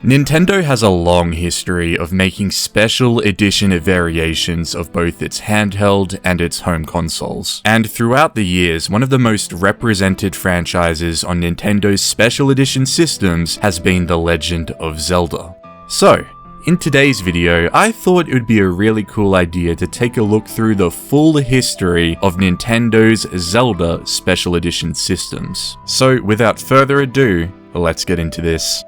Nintendo has a long history of making special edition variations of both its handheld and its home consoles. And throughout the years, one of the most represented franchises on Nintendo's special edition systems has been The Legend of Zelda. So, in today's video, I thought it would be a really cool idea to take a look through the full history of Nintendo's Zelda special edition systems. So, without further ado, let's get into this.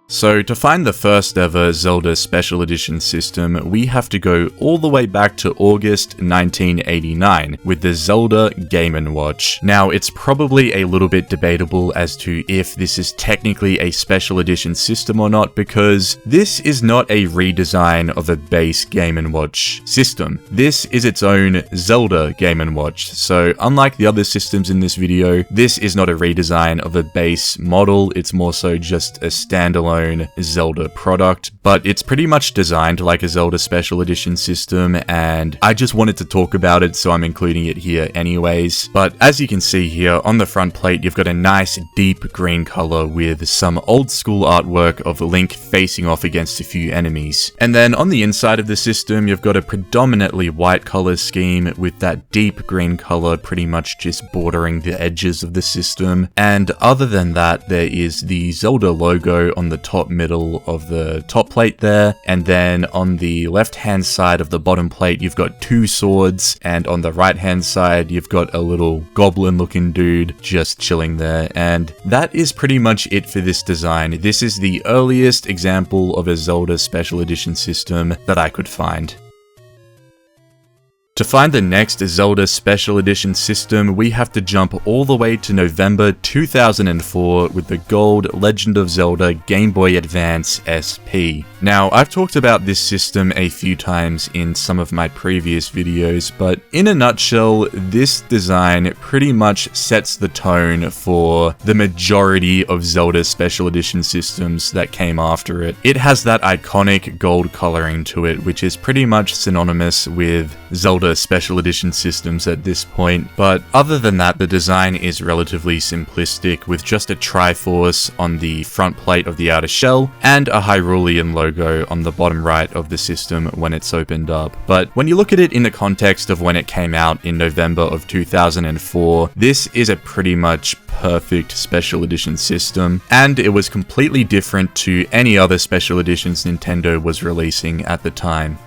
So to find the first ever Zelda Special Edition system, we have to go all the way back to August 1989 with the Zelda Game & Watch. Now, it's probably a little bit debatable as to if this is technically a Special Edition system or not, because this is not a redesign of a base Game & Watch system. This is its own Zelda Game & Watch, so unlike the other systems in this video, this is not a redesign of a base model, it's more so just a standalone Zelda product, but it's pretty much designed like a Zelda Special Edition system, and I just wanted to talk about it, so I'm including it here anyways. But as you can see here, on the front plate, you've got a nice deep green color with some old school artwork of Link facing off against a few enemies. And then on the inside of the system, you've got a predominantly white color scheme with that deep green color pretty much just bordering the edges of the system. And other than that, there is the Zelda logo on the top middle of the top plate there, and then on the left hand side of the bottom plate you've got two swords, and on the right hand side you've got a little goblin looking dude just chilling there. And that is pretty much it for this design. This is the earliest example of a Zelda Special Edition system that I could find. To find the next Zelda Special Edition system, we have to jump all the way to November 2004 with the gold Legend of Zelda Game Boy Advance SP. Now, I've talked about this system a few times in some of my previous videos, but in a nutshell, this design pretty much sets the tone for the majority of Zelda Special Edition systems that came after it. It has that iconic gold coloring to it, which is pretty much synonymous with Zelda Special Edition systems at this point, but other than that, the design is relatively simplistic with just a Triforce on the front plate of the outer shell and a Hyrulean logo on the bottom right of the system when it's opened up. But when you look at it in the context of when it came out in November of 2004, this is a pretty much perfect Special Edition system, and it was completely different to any other Special Editions Nintendo was releasing at the time.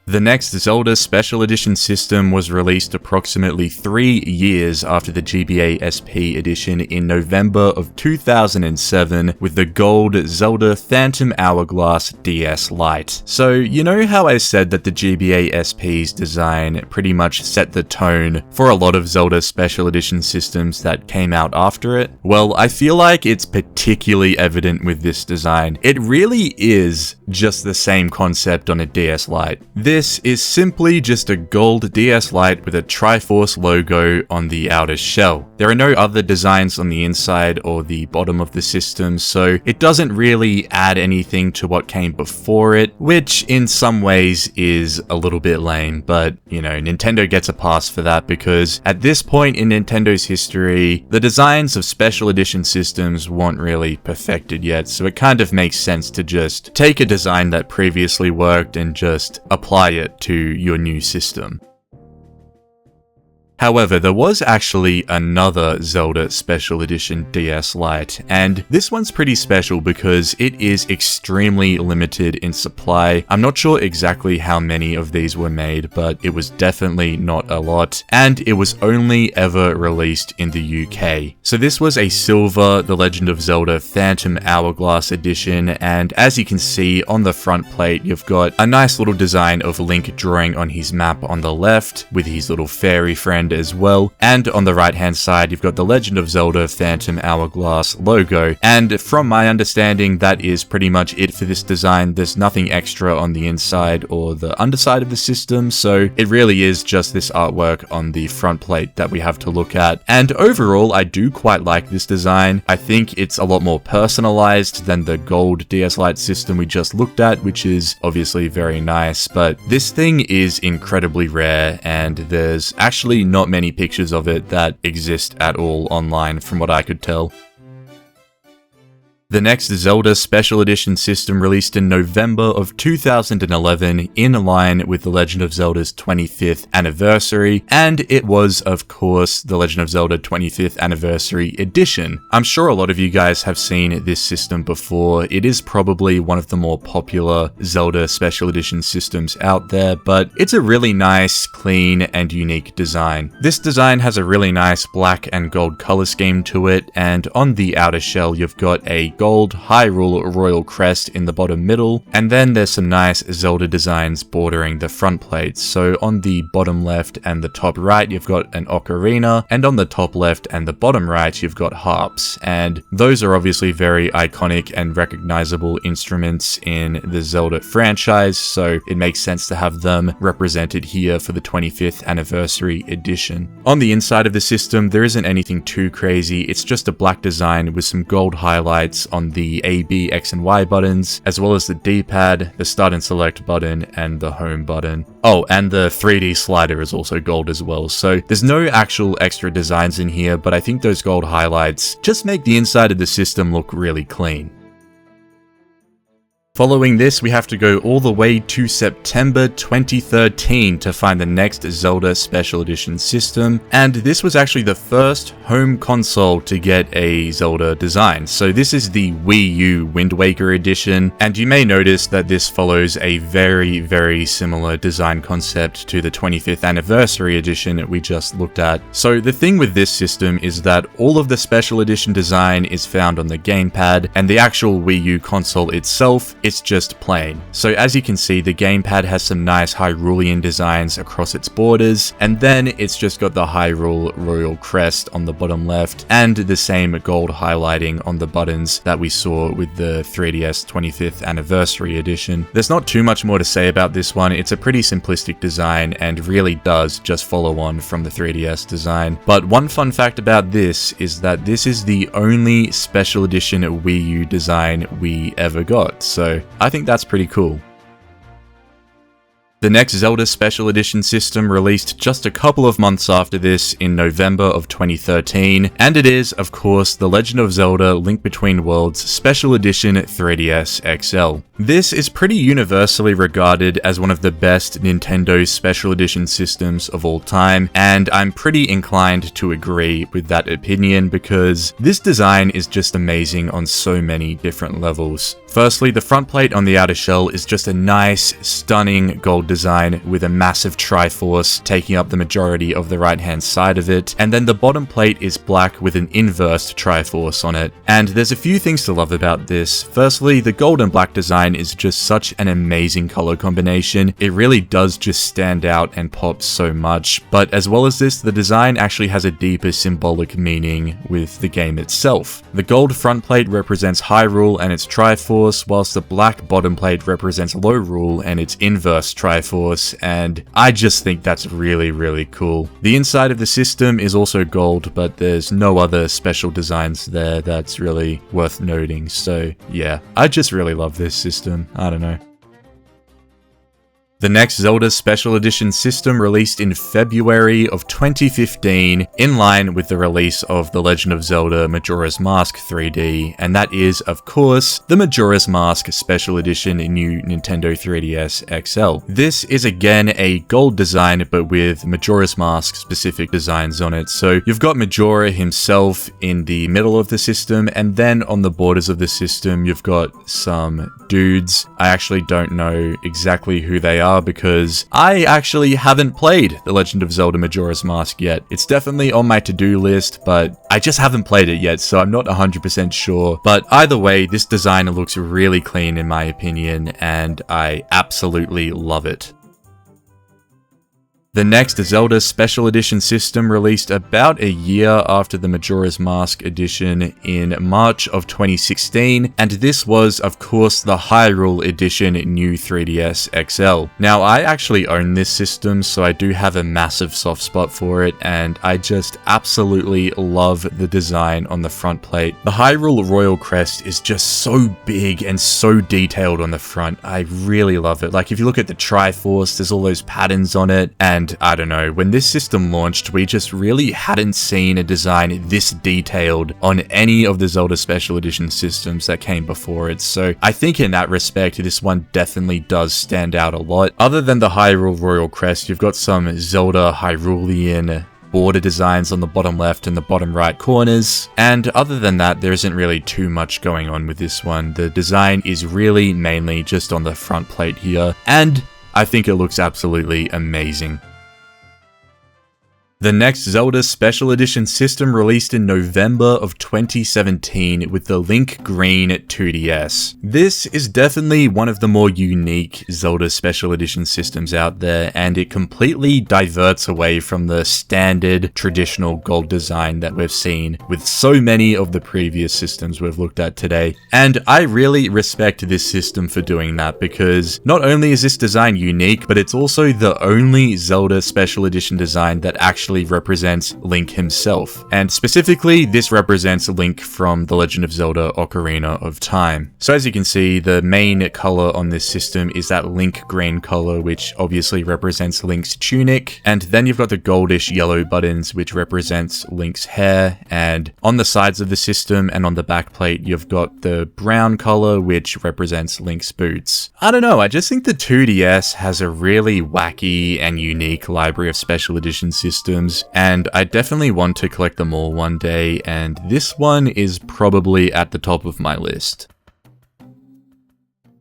The next Zelda Special Edition system was released approximately 3 years after the GBA SP edition in November of 2007 with the gold Zelda Phantom Hourglass DS Lite. So, you know how I said that the GBA SP's design pretty much set the tone for a lot of Zelda Special Edition systems that came out after it? Well, I feel like it's particularly evident with this design. It really is just the same concept on a DS Lite. This is simply just a gold DS Lite with a Triforce logo on the outer shell. There are no other designs on the inside or the bottom of the system, so it doesn't really add anything to what came before it, which in some ways is a little bit lame, but you know, Nintendo gets a pass for that because at this point in Nintendo's history, the designs of Special Edition systems weren't really perfected yet, so it kind of makes sense to just take a design that previously worked and just apply it to your new system. However, there was actually another Zelda Special Edition DS Lite, and this one's pretty special because it is extremely limited in supply. I'm not sure exactly how many of these were made, but it was definitely not a lot, and it was only ever released in the UK. So this was a silver The Legend of Zelda Phantom Hourglass edition, and as you can see on the front plate, you've got a nice little design of Link drawing on his map on the left with his little fairy friend as well, and on the right hand side you've got the Legend of Zelda Phantom Hourglass logo, and from my understanding that is pretty much it for this design. There's nothing extra on the inside or the underside of the system, so it really is just this artwork on the front plate that we have to look at. And overall, I do quite like this design. I think it's a lot more personalized than the gold DS Lite system we just looked at, which is obviously very nice, but this thing is incredibly rare and there's actually not many pictures of it that exist at all online from what I could tell. The next Zelda Special Edition system released in November of 2011 in line with The Legend of Zelda's 25th anniversary, and it was, of course, The Legend of Zelda 25th Anniversary Edition. I'm sure a lot of you guys have seen this system before. It is probably one of the more popular Zelda Special Edition systems out there, but it's a really nice, clean, and unique design. This design has a really nice black and gold color scheme to it, and on the outer shell you've got a gold Hyrule Royal crest in the bottom middle, and then there's some nice Zelda designs bordering the front plates. So on the bottom left and the top right you've got an ocarina, and on the top left and the bottom right you've got harps, and those are obviously very iconic and recognizable instruments in the Zelda franchise, so it makes sense to have them represented here for the 25th Anniversary Edition. On the inside of the system there isn't anything too crazy, it's just a black design with some gold highlights on the A, B, X, and Y buttons, as well as the D-pad, the start and select button, and the home button. Oh, and the 3D slider is also gold as well, so there's no actual extra designs in here, but I think those gold highlights just make the inside of the system look really clean. Following this, we have to go all the way to September 2013 to find the next Zelda Special Edition system, and this was actually the first home console to get a Zelda design. So this is the Wii U Wind Waker Edition, and you may notice that this follows a very similar design concept to the 25th Anniversary Edition we just looked at. So the thing with this system is that all of the Special Edition design is found on the gamepad, and the actual Wii U console itself, it's just plain. So as you can see, the gamepad has some nice Hyrulean designs across its borders, and then it's just got the Hyrule Royal crest on the bottom left, and the same gold highlighting on the buttons that we saw with the 3DS 25th Anniversary Edition. There's not too much more to say about this one. It's a pretty simplistic design and really does just follow on from the 3DS design. But one fun fact about this is that this is the only Special Edition Wii U design we ever got, so I think that's pretty cool. The next Zelda Special Edition system released just a couple of months after this in November of 2013, and it is, of course, The Legend of Zelda Link Between Worlds Special Edition 3DS XL. This is pretty universally regarded as one of the best Nintendo Special Edition systems of all time, and I'm pretty inclined to agree with that opinion because this design is just amazing on so many different levels. Firstly, the front plate on the outer shell is just a nice, stunning gold design with a massive Triforce taking up the majority of the right-hand side of it, and then the bottom plate is black with an inverse Triforce on it. And there's a few things to love about this. Firstly, the gold and black design is just such an amazing color combination. It really does just stand out and pop so much. But as well as this, the design actually has a deeper symbolic meaning with the game itself. The gold front plate represents Hyrule and its Triforce, whilst the black bottom plate represents Lorule and its inverse Triforce, and I just think that's really cool. The inside of the system is also gold, but there's no other special designs there that's really worth noting, so yeah, I just really love this system. I don't know. The next Zelda Special Edition system released in February of 2015, in line with the release of The Legend of Zelda Majora's Mask 3D, and that is, of course, the Majora's Mask Special Edition New Nintendo 3DS XL. This is again a gold design, but with Majora's Mask specific designs on it. So you've got Majora himself in the middle of the system, and then on the borders of the system you've got some dudes. I actually don't know exactly who they are because I actually haven't played The Legend of Zelda Majora's Mask yet. It's definitely on my to-do list, but I just haven't played it yet, so I'm not 100% sure. But either way, this design looks really clean in my opinion, and I absolutely love it. The next Zelda Special Edition system released about a year after the Majora's Mask edition in March of 2016, and this was, of course, the Hyrule Edition New 3DS XL. Now, I actually own this system, so I do have a massive soft spot for it, and I just absolutely love the design on the front plate. The Hyrule Royal Crest is just so big and so detailed on the front. I really love it. Like, if you look at the Triforce, there's all those patterns on it, and and I don't know, when this system launched, we just really hadn't seen a design this detailed on any of the Zelda Special Edition systems that came before it, so I think in that respect, this one definitely does stand out a lot. Other than the Hyrule Royal Crest, you've got some Zelda Hyrulean border designs on the bottom left and the bottom right corners, and other than that, there isn't really too much going on with this one. The design is really mainly just on the front plate here, and I think it looks absolutely amazing. The next Zelda Special Edition system released in November of 2017 with the Link Green 2DS. This is definitely one of the more unique Zelda Special Edition systems out there, and it completely diverts away from the standard traditional gold design that we've seen with so many of the previous systems we've looked at today. And I really respect this system for doing that, because not only is this design unique, but it's also the only Zelda Special Edition design that actually represents Link himself, and specifically this represents Link from The Legend of Zelda Ocarina of Time. So as you can see, the main color on this system is that Link green color, which obviously represents Link's tunic, and then you've got the goldish yellow buttons, which represents Link's hair, and on the sides of the system and on the back plate you've got the brown color, which represents Link's boots. I don't know, I just think the 2DS has a really wacky and unique library of special edition systems, and I definitely want to collect them all one day, and this one is probably at the top of my list.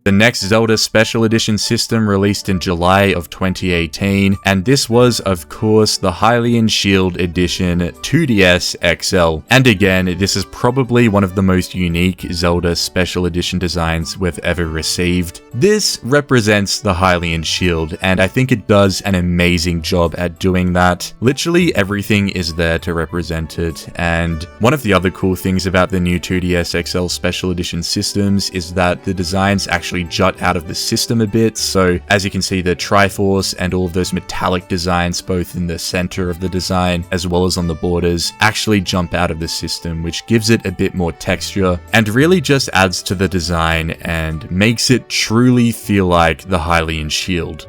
The next Zelda Special Edition system released in July of 2018, and this was, of course, the Hen Shield Edition 2DS XL. And again, this is probably one of the most unique Zelda Special Edition designs we've ever received. This represents the Hen Shield, and I think it does an amazing job at doing that. Literally everything is there to represent it, and one of the other cool things about the new 2DS XL Special Edition systems is that the designs actually jut out of the system a bit. So as you can see, the Triforce and all of those metallic designs both in the center of the design as well as on the borders actually jump out of the system, which gives it a bit more texture and really just adds to the design and makes it truly feel like the Hen Shield.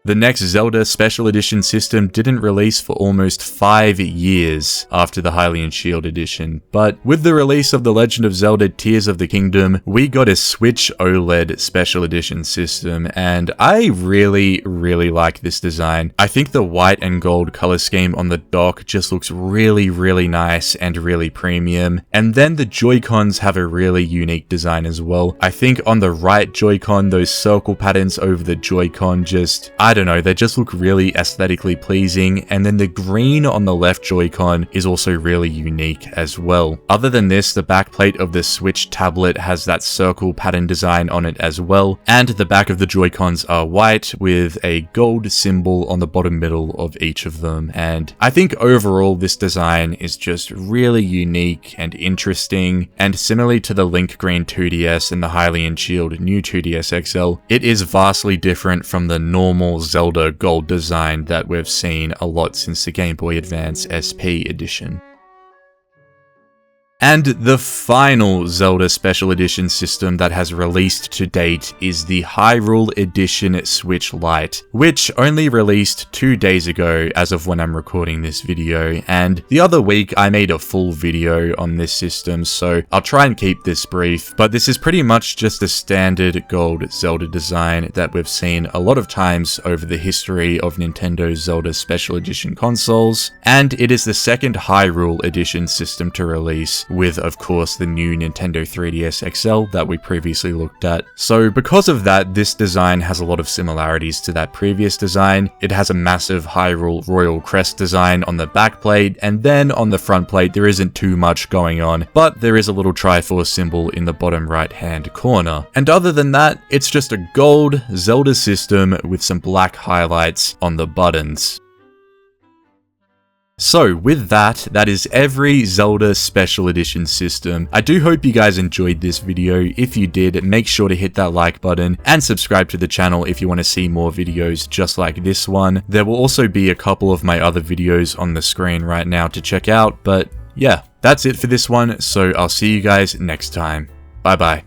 The next Zelda Special Edition system didn't release for almost 5 years after the Hen Shield Edition, but with the release of The Legend of Zelda Tears of the Kingdom, we got a Switch OLED Special Edition system, and I really like this design. I think the white and gold color scheme on the dock just looks really nice and really premium, and then the Joy-Cons have a really unique design as well. I think on the right Joy-Con, those circle patterns over the Joy-Con just, I don't know, they just look really aesthetically pleasing, and then the green on the left Joy-Con is also really unique as well. Other than this, the backplate of the Switch tablet has that circle pattern design on it as well, and the back of the Joy-Cons are white with a gold symbol on the bottom middle of each of them, and I think overall this design is just really unique and interesting, and similarly to the Link Green 2DS and the Hen Shield new 2DS XL, it is vastly different from the normal Zelda gold design that we've seen a lot since the Game Boy Advance SP edition. And the final Zelda Special Edition system that has released to date is the Hyrule Edition Switch Lite, which only released 2 days ago as of when I'm recording this video, and the other week I made a full video on this system, so I'll try and keep this brief, but this is pretty much just a standard gold Zelda design that we've seen a lot of times over the history of Nintendo's Zelda Special Edition consoles, and it is the second Hyrule Edition system to release, with of course the new Nintendo 3DS XL that we previously looked at. So because of that, this design has a lot of similarities to that previous design. It has a massive Hyrule Royal Crest design on the back plate, and then on the front plate there isn't too much going on, but there is a little Triforce symbol in the bottom right hand corner. And other than that, it's just a gold Zelda system with some black highlights on the buttons. So with that is every Zelda Special Edition system. I do hope you guys enjoyed this video. If you did, make sure to hit that like button and subscribe to the channel if you want to see more videos just like this one. There will also be a couple of my other videos on the screen right now to check out, but yeah, that's it for this one, so I'll see you guys next time. Bye bye.